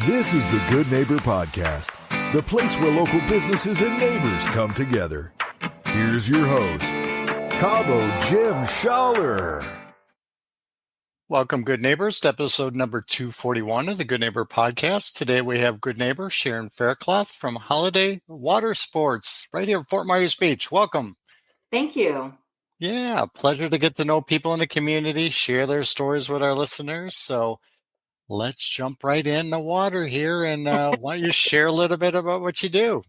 This is the Good Neighbor Podcast, the place where local businesses and neighbors come together. Here's your host, Cabo Jim Schaller. Welcome, good neighbors, to episode number 241 of the Good Neighbor Podcast. Today we have good neighbor Sharon Faircloth from Holiday Water Sports right here at Fort Myers Beach. Welcome. Thank you. Yeah, pleasure to get to know people in the community, share their stories with our listeners. So let's jump right in the water here, and why don't you share a little bit about what you do?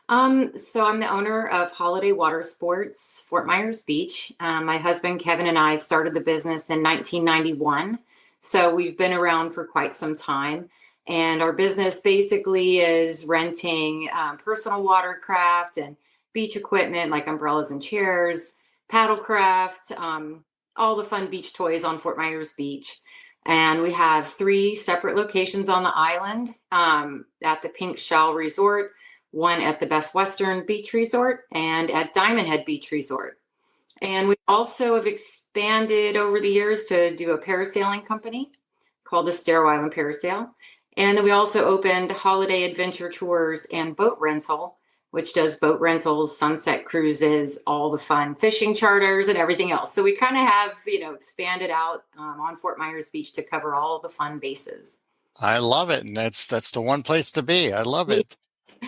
So I'm the owner of Holiday Water Sports, Fort Myers Beach. My husband, Kevin, and I started the business in 1991. So we've been around for quite some time. And our business basically is renting personal watercraft and beach equipment like umbrellas and chairs, paddlecraft, all the fun beach toys on Fort Myers Beach. And we have 3 separate locations on the island, at the Pink Shell Resort, one at the Best Western Beach Resort, and at Diamond Head Beach Resort. And we also have expanded over the years to do a parasailing company called the Staro Island Parasail. And then we also opened Holiday Adventure Tours and Boat Rental, which does boat rentals, sunset cruises, all the fun fishing charters and everything else. So we kind of have, expanded out on Fort Myers Beach to cover all the fun bases. I love it. And that's the one place to be. I love it.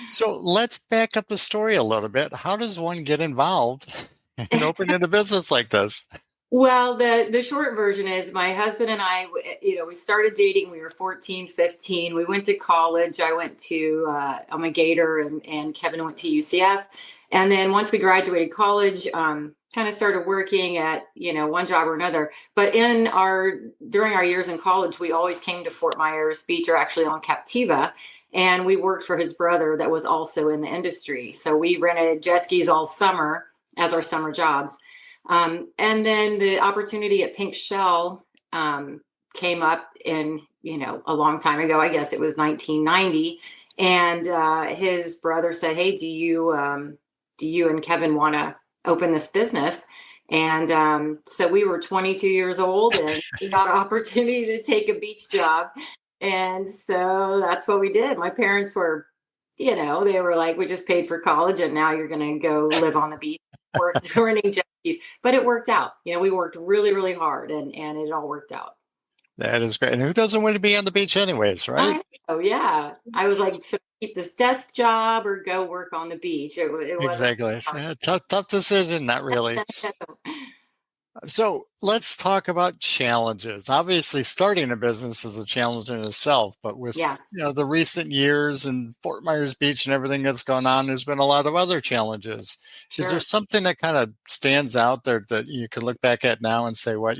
So let's back up the story a little bit. How does one get involved in opening a business like this? Well, the short version is my husband and I, we started dating. We were 14, 15. We went to college. I went to, I'm a Gator, and Kevin went to UCF. And then once we graduated college, kind of started working at, one job or another. But during our years in college, we always came to Fort Myers Beach, or actually on Captiva. And we worked for his brother that was also in the industry. So we rented jet skis all summer as our summer jobs. And then the opportunity at Pink Shell came up in, a long time ago. I guess it was 1990. And his brother said, "Hey, do you and Kevin want to open this business?" And so we were 22 years old, and we got an opportunity to take a beach job. And so that's what we did. My parents were, they were like, "We just paid for college and now you're going to go live on the beach, work renting jet skis." But it worked out. We worked really, really hard, and it all worked out. That is great. And who doesn't want to be on the beach anyways, right? Oh, yeah. I was like, should I keep this desk job or go work on the beach? It Exactly. Tough decision. Not really. So let's talk about challenges. Obviously, starting a business is a challenge in itself, but with the recent years and Fort Myers Beach and everything that's gone on, there's been a lot of other challenges. Sure. Is there something that kind of stands out there that you can look back at now and say, what,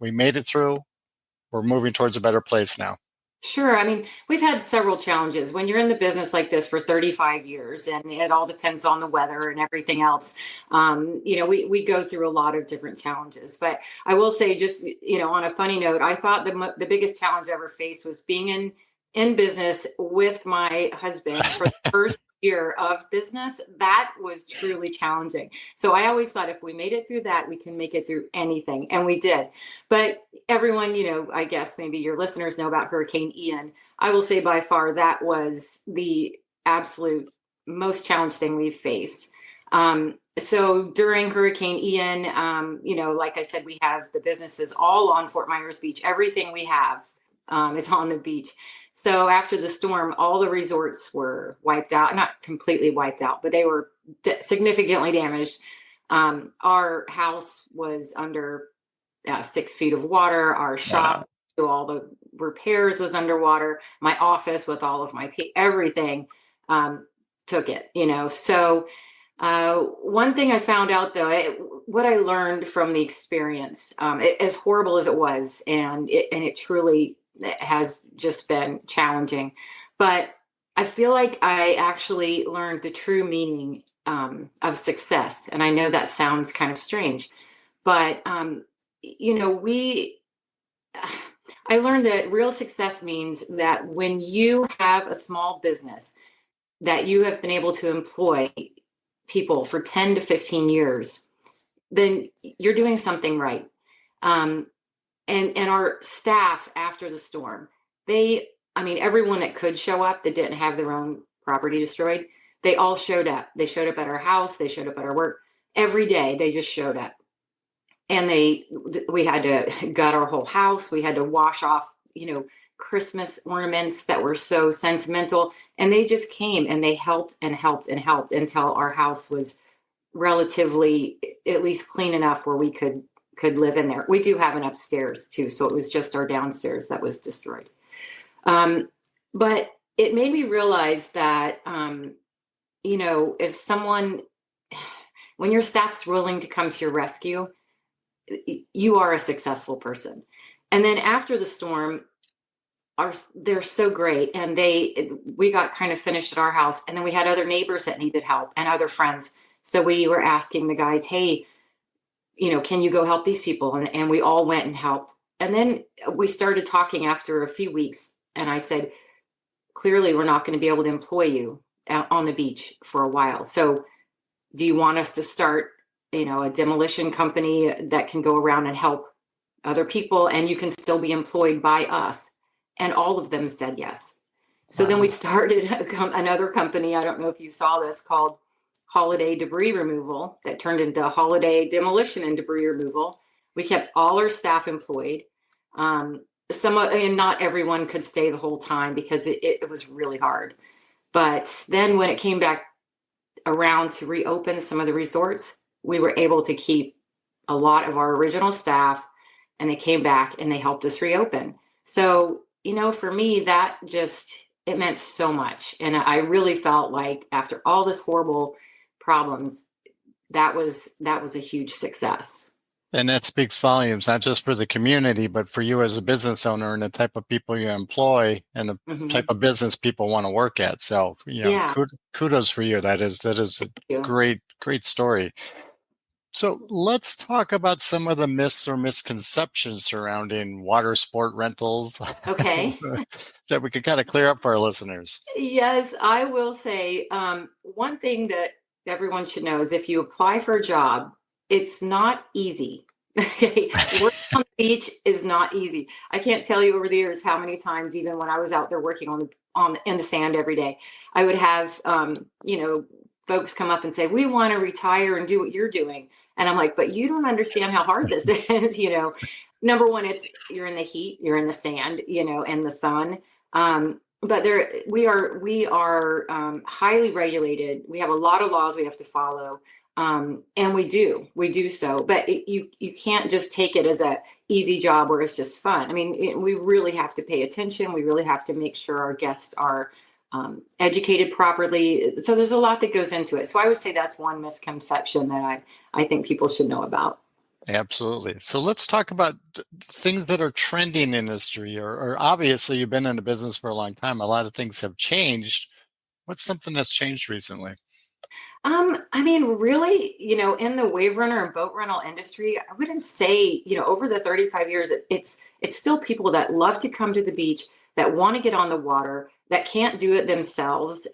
we made it through, we're moving towards a better place now? Sure. I mean, we've had several challenges when you're in the business like this for 35 years, and it all depends on the weather and everything else. We go through a lot of different challenges, but I will say, just, on a funny note, I thought the biggest challenge I ever faced was being in business with my husband for the first year of business. That was truly challenging. So I always thought if we made it through that, we can make it through anything. And we did. But everyone, I guess maybe your listeners know about Hurricane Ian. I will say by far that was the absolute most challenged thing we've faced. So during Hurricane Ian, like I said, we have the businesses all on Fort Myers Beach. Everything we have is on the beach. So after the storm, all the resorts were wiped out, not completely wiped out, but they were significantly damaged. Our house was under 6 feet of water. Our shop, all the repairs, was underwater. My office with all of my everything took it, So one thing I found out, though, what I learned from the experience, as horrible as it was, and it truly has just been challenging, but I feel like I actually learned the true meaning of success. And I know that sounds kind of strange, but I learned that real success means that when you have a small business that you have been able to employ people for 10 to 15 years, then you're doing something right. And our staff after the storm, they I mean, everyone that could show up that didn't have their own property destroyed, they all showed up. They showed up at our house. They showed up at our work. Every day they just showed up. And we had to gut our whole house. We had to wash off, Christmas ornaments that were so sentimental. And they just came and they helped and helped and helped until our house was relatively at least clean enough where we could live in there. We do have an upstairs too. So it was just our downstairs that was destroyed. But it made me realize that, if someone, when your staff's willing to come to your rescue, you are a successful person. And then after the storm, they're so great. And we got kind of finished at our house, and then we had other neighbors that needed help and other friends. So we were asking the guys, hey, can you go help these people? And we all went and helped. And then we started talking after a few weeks, and I said, clearly we're not going to be able to employ you out on the beach for a while. So do you want us to start, a demolition company that can go around and help other people, and you can still be employed by us? And all of them said yes. So Then we started another company. I don't know if you saw this, called Holiday Debris Removal, that turned into Holiday Demolition and Debris Removal. We kept all our staff employed. Not everyone could stay the whole time because it was really hard. But then when it came back around to reopen some of the resorts, we were able to keep a lot of our original staff, and they came back and they helped us reopen. So, for me, that it meant so much. And I really felt like after all this horrible problems, that was a huge success. And that speaks volumes, not just for the community, but for you as a business owner and the type of people you employ and the type of business people want to work at. So, kudos for you. That is a great story. So let's talk about some of the myths or misconceptions surrounding water sport rentals. Okay. That we can kind of clear up for our listeners. Yes, I will say one thing that everyone should know is if you apply for a job, it's not easy. Okay, working on the beach is not easy. I can't tell you over the years how many times, even when I was out there working in the sand every day, I would have folks come up and say, "We want to retire and do what you're doing," and I'm like, "But you don't understand how hard this is." Number one, you're in the heat, you're in the sand, and the sun. But we are highly regulated. We have a lot of laws we have to follow. And we do so, but you can't just take it as a easy job where it's just fun. I mean, we really have to pay attention. We really have to make sure our guests are educated properly. So there's a lot that goes into it. So I would say that's one misconception that I think people should know about. Absolutely. So let's talk about things that are trending in industry, or obviously you've been in the business for a long time. A lot of things have changed. What's something that's changed recently? I mean, really, in the wave runner and boat rental industry, I wouldn't say, over the 35 years, it's still people that love to come to the beach, that want to get on the water, that can't do it themselves.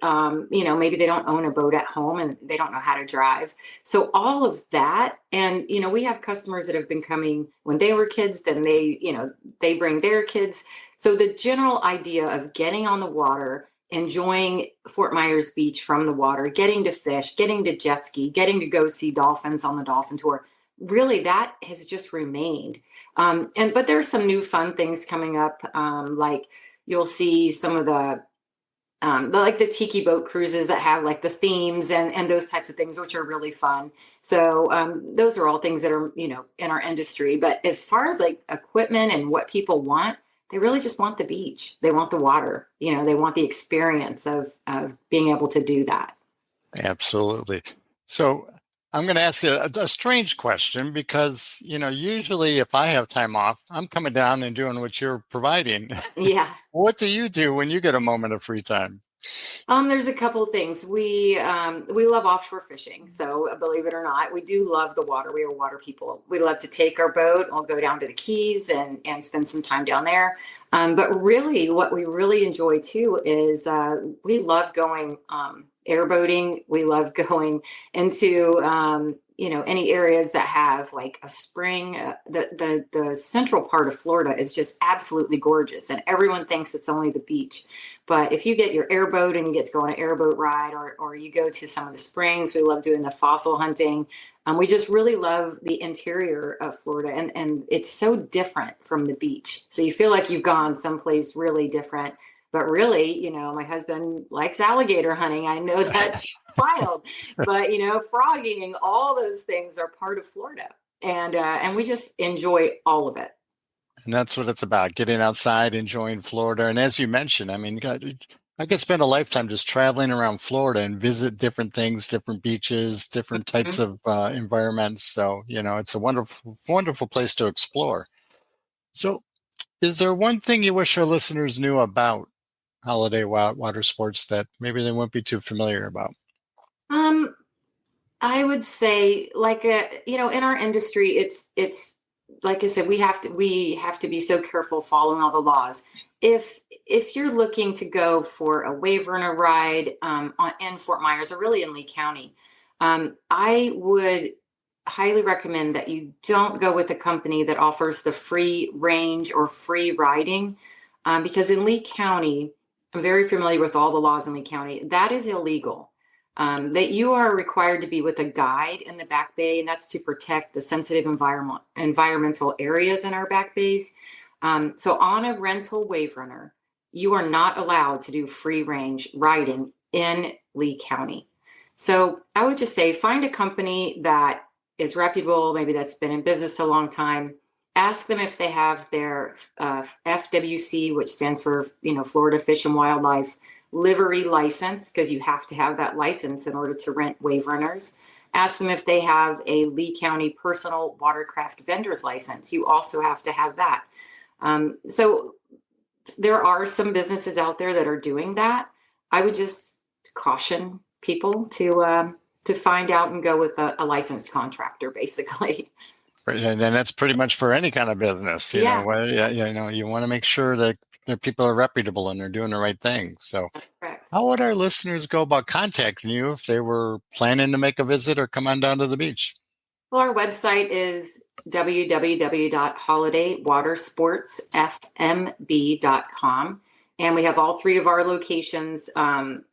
Maybe they don't own a boat at home and they don't know how to drive. So all of that. And, we have customers that have been coming when they were kids, then they bring their kids. So the general idea of getting on the water, enjoying Fort Myers Beach from the water, getting to fish, getting to jet ski, getting to go see dolphins on the dolphin tour, really that has just remained. But there's some new fun things coming up, like you'll see some of the tiki boat cruises that have like the themes and those types of things, which are really fun. So those are all things that are, in our industry. But as far as like equipment and what people want, they really just want the beach. They want the water. They want the experience of being able to do that. Absolutely. So I'm going to ask you a strange question because, usually if I have time off, I'm coming down and doing what you're providing. Yeah. What do you do when you get a moment of free time? There's a couple of things. We love offshore fishing. So believe it or not, we do love the water. We are water people. We love to take our boat. We'll go down to the Keys and spend some time down there. But really what we really enjoy too is we love going airboating. We love going into, any areas that have like a spring. The central part of Florida is just absolutely gorgeous, and everyone thinks it's only the beach. But if you get your airboat and you get to go on an airboat ride, or you go to some of the springs, we love doing the fossil hunting. We just really love the interior of Florida, and it's so different from the beach. So you feel like you've gone someplace really different. But really, my husband likes alligator hunting. I know that's wild, but frogging, all those things are part of Florida, and we just enjoy all of it. And that's what it's about: getting outside, enjoying Florida. And as you mentioned, I mean, I could spend a lifetime just traveling around Florida and visit different things, different beaches, different types of environments. So it's a wonderful, wonderful place to explore. So, is there one thing you wish our listeners knew about holiday water sports that maybe they wouldn't be too familiar about? I would say, in our industry, it's like I said, we have to be so careful following all the laws. If you're looking to go for a wave runner ride in Fort Myers, or really in Lee County, I would highly recommend that you don't go with a company that offers the free range or free riding, because in Lee County, I'm very familiar with all the laws in Lee County. That is illegal. That you are required to be with a guide in the back bay, and that's to protect the sensitive environmental areas in our back bays. So on a rental wave runner, you are not allowed to do free range riding in Lee County. So I would just say, find a company that is reputable, maybe that's been in business a long time. Ask them if they have their FWC, which stands for, Florida Fish and Wildlife livery license, because you have to have that license in order to rent wave runners. Ask them if they have a Lee County personal watercraft vendor's license. You also have to have that. So there are some businesses out there that are doing that. I would just caution people to find out and go with a licensed contractor, basically. And that's pretty much for any kind of business. You want to make sure that people are reputable and they're doing the right thing. So how would our listeners go about contacting you if they were planning to make a visit or come on down to the beach? Well, our website is www.holidaywatersportsfmb.com. And we have all three of our locations on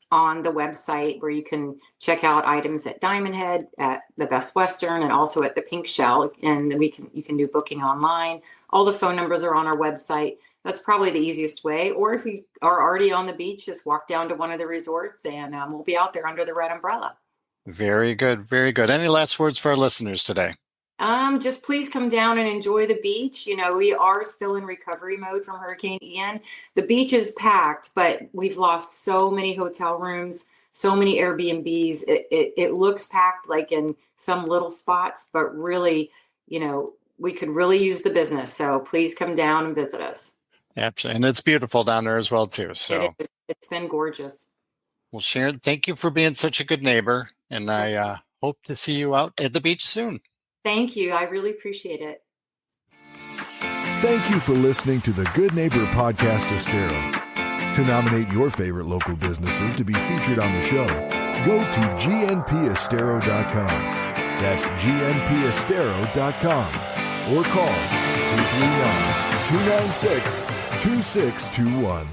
the website, where you can check out items at Diamond Head, at the Best Western, and also at the Pink Shell. And you can do booking online. All the phone numbers are on our website. That's probably the easiest way. Or if you are already on the beach, just walk down to one of the resorts, and we'll be out there under the red umbrella. Very good. Very good. Any last words for our listeners today? Just please come down and enjoy the beach. We are still in recovery mode from Hurricane Ian. The beach is packed, but we've lost so many hotel rooms, so many Airbnbs. It looks packed like in some little spots, but really, we could really use the business. So please come down and visit us. Absolutely. And it's beautiful down there as well, too. So it's been gorgeous. Well, Sharon, thank you for being such a good neighbor. And I hope to see you out at the beach soon. Thank you. I really appreciate it. Thank you for listening to the Good Neighbor Podcast Estero. To nominate your favorite local businesses to be featured on the show, go to gnpestero.com. That's gnpestero.com. Or call 239-296-2621.